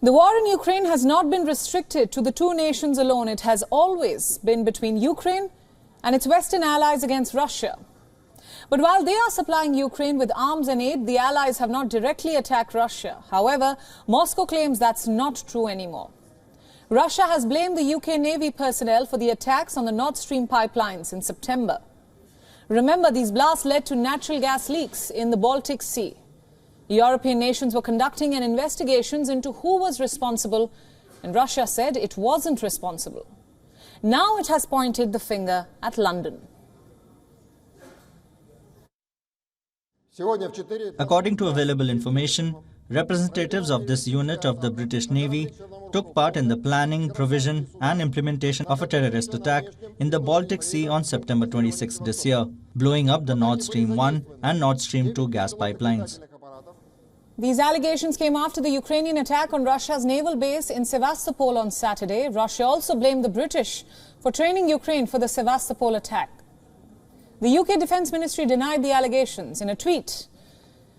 The war in Ukraine has not been restricted to the two nations alone. It has always been between Ukraine and its Western allies against Russia. But while they are supplying Ukraine with arms and aid, the allies have not directly attacked Russia. However, Moscow claims that's not true anymore. Russia has blamed the UK Navy personnel for the attacks on the Nord Stream pipelines in September. Remember, these blasts led to natural gas leaks in the Baltic Sea. European nations were conducting an investigation into who was responsible, and Russia said it wasn't responsible. Now it has pointed the finger at London. According to available information, representatives of this unit of the British Navy took part in the planning, provision and implementation of a terrorist attack in the Baltic Sea on September 26 this year, blowing up the Nord Stream 1 and Nord Stream 2 gas pipelines. These allegations came after the Ukrainian attack on Russia's naval base in Sevastopol on Saturday. Russia also blamed the British for training Ukraine for the Sevastopol attack. The UK Defence Ministry denied the allegations. In a tweet,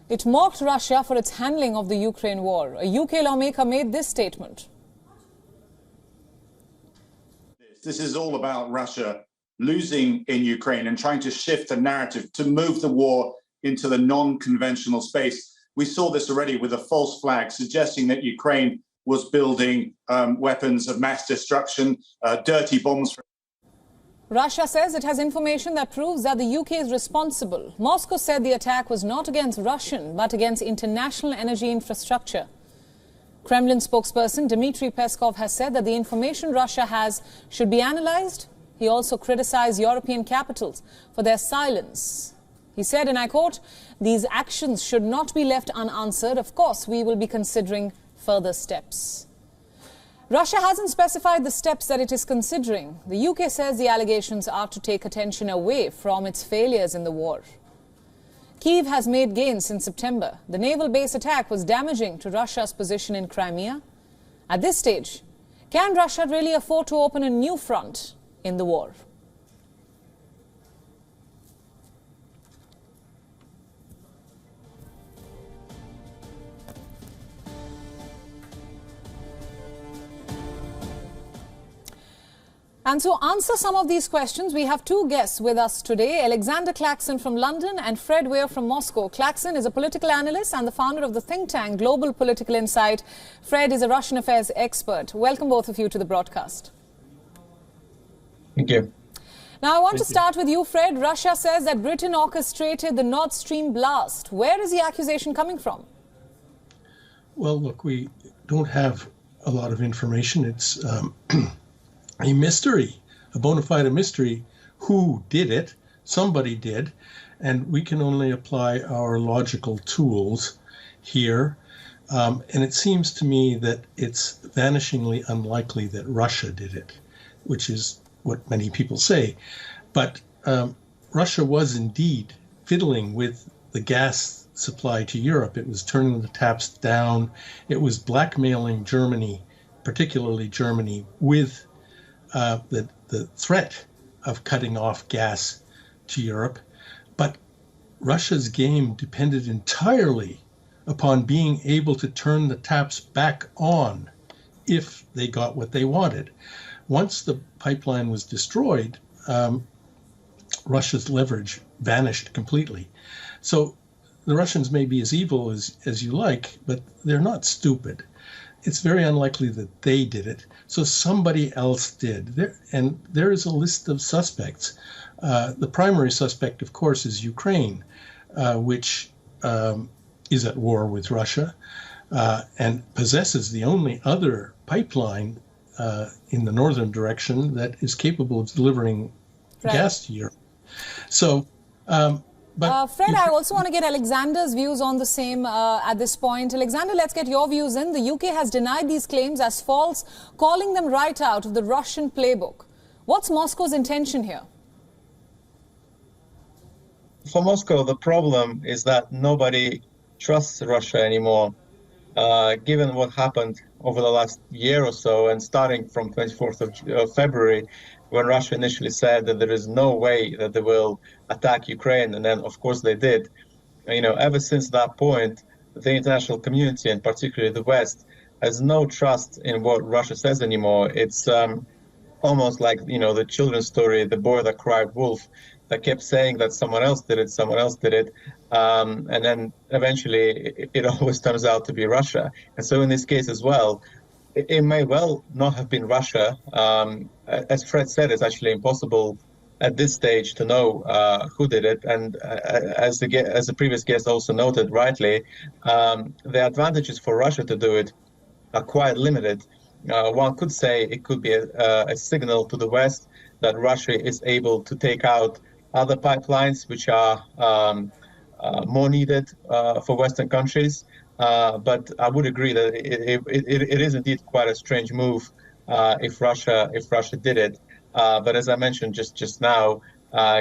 it mocked Russia for its handling of the Ukraine war. A UK lawmaker made this statement. This is all about Russia losing in Ukraine and trying to shift the narrative to move the war into the non-conventional space. We saw this already with a false flag suggesting that Ukraine was building weapons of mass destruction, dirty bombs. Russia says it has information that proves that the UK is responsible. Moscow said the attack was not against Russian, but against international energy infrastructure. Kremlin spokesperson Dmitry Peskov has said that the information Russia has should be analyzed. He also criticized European capitals for their silence. He said, and I quote, "These actions should not be left unanswered. Of course, we will be considering further steps." Russia hasn't specified the steps that it is considering. The UK says the allegations are to take attention away from its failures in the war. Kyiv has made gains since September. The naval base attack was damaging to Russia's position in Crimea. At this stage, can Russia really afford to open a new front in the war? And to answer some of these questions, we have two guests with us today, Alexander Claxon from London and Fred Weir from Moscow. Claxon is a political analyst and the founder of the think tank Global Political Insight. Fred is a Russian affairs expert. Welcome both of you to the broadcast. Thank you. Now, I want to start with you, Fred. Russia says that Britain orchestrated the Nord Stream blast. Where is the accusation coming from? Well, look, we don't have a lot of information. It's a mystery, a bona fide mystery. Who did it? Somebody did. And we can only apply our logical tools here. And it seems to me that it's vanishingly unlikely that Russia did it, which is what many people say. But Russia was indeed fiddling with the gas supply to Europe. It was turning the taps down. It was blackmailing Germany, particularly Germany, with the threat of cutting off gas to Europe. But Russia's game depended entirely upon being able to turn the taps back on if they got what they wanted. Once the pipeline was destroyed, Russia's leverage vanished completely. So the Russians may be as evil as you like, but they're not stupid. It's very unlikely that they did it. So somebody else did. There is a list of suspects. The primary suspect, of course, is Ukraine, which is at war with Russia and possesses the only other pipeline in the northern direction that is capable of delivering gas to Europe. So, Fred, I also want to get Alexander's views on the same at this point. Alexander, let's get your views in. The UK has denied these claims as false, calling them right out of the Russian playbook. What's Moscow's intention here? For Moscow, the problem is that nobody trusts Russia anymore. Given what happened over the last year or so, and starting from 24th of February, when Russia initially said that there is no way that they will attack Ukraine, and then of course they did. Ever since that point, the international community, and particularly the West, has no trust in what Russia says anymore. It's almost like, the children's story, the boy that cried wolf, that kept saying that someone else did it, and then eventually it always turns out to be Russia. And so in this case as well, it may well not have been Russia. As Fred said, it's actually impossible at this stage to know who did it. And as the previous guest also noted rightly, the advantages for Russia to do it are quite limited. One could say it could be a signal to the West that Russia is able to take out other pipelines which are more needed for Western countries. But I would agree that it is indeed quite a strange move if Russia did it. But as I mentioned just now,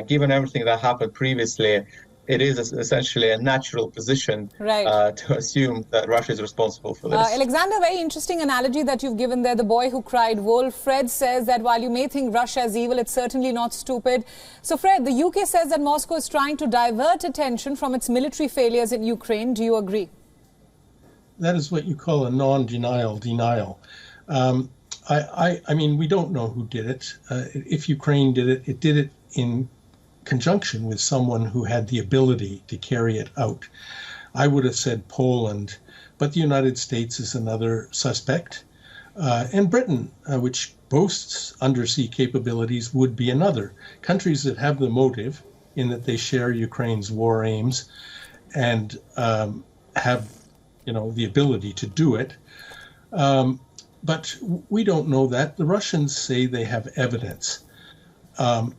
given everything that happened previously, it is essentially a natural position to assume that Russia is responsible for this. Alexander, very interesting analogy that you've given there, the boy who cried wolf. Fred says that while you may think Russia is evil, it's certainly not stupid. So Fred, the UK says that Moscow is trying to divert attention from its military failures in Ukraine. Do you agree? That is what you call a non-denial denial. I mean, we don't know who did it. If Ukraine did it, it did it in conjunction with someone who had the ability to carry it out. I would have said Poland, but the United States is another suspect. And Britain, which boasts undersea capabilities, would be another. Countries that have the motive in that they share Ukraine's war aims and have, the ability to do it. But we don't know that. The Russians say they have evidence. I've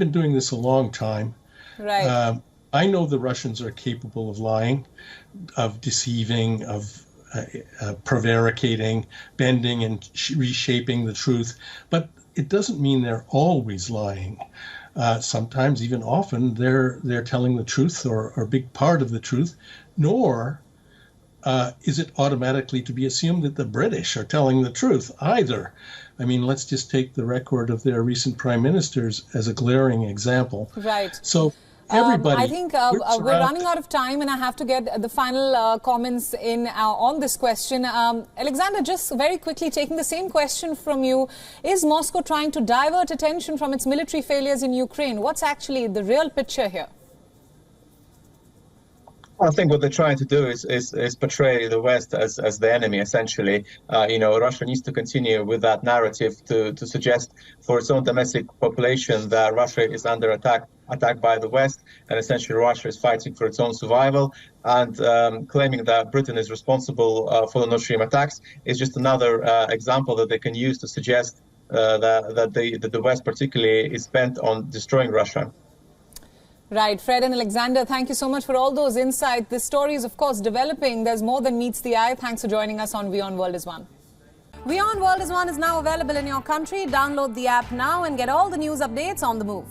been doing this a long time. Right. I know the Russians are capable of lying, of deceiving, of prevaricating, bending and reshaping the truth. But it doesn't mean they're always lying. Sometimes, even often, they're telling the truth or a big part of the truth. Nor is it automatically to be assumed that the British are telling the truth either. I mean, let's just take the record of their recent prime ministers as a glaring example. Right. So everybody... I think we're running out of time and I have to get the final comments in on this question. Alexander, just very quickly taking the same question from you. Is Moscow trying to divert attention from its military failures in Ukraine? What's actually the real picture here? I think what they're trying to do is portray the West as the enemy, essentially. Russia needs to continue with that narrative to suggest for its own domestic population that Russia is under attack by the West, and essentially Russia is fighting for its own survival, and claiming that Britain is responsible for the Nord Stream attacks is just another example that they can use to suggest that the West particularly is bent on destroying Russia. Right. Fred and Alexander, thank you so much for all those insights. This story is, of course, developing. There's more than meets the eye. Thanks for joining us on WION World is One. WION World is One is now available in your country. Download the app now and get all the news updates on the move.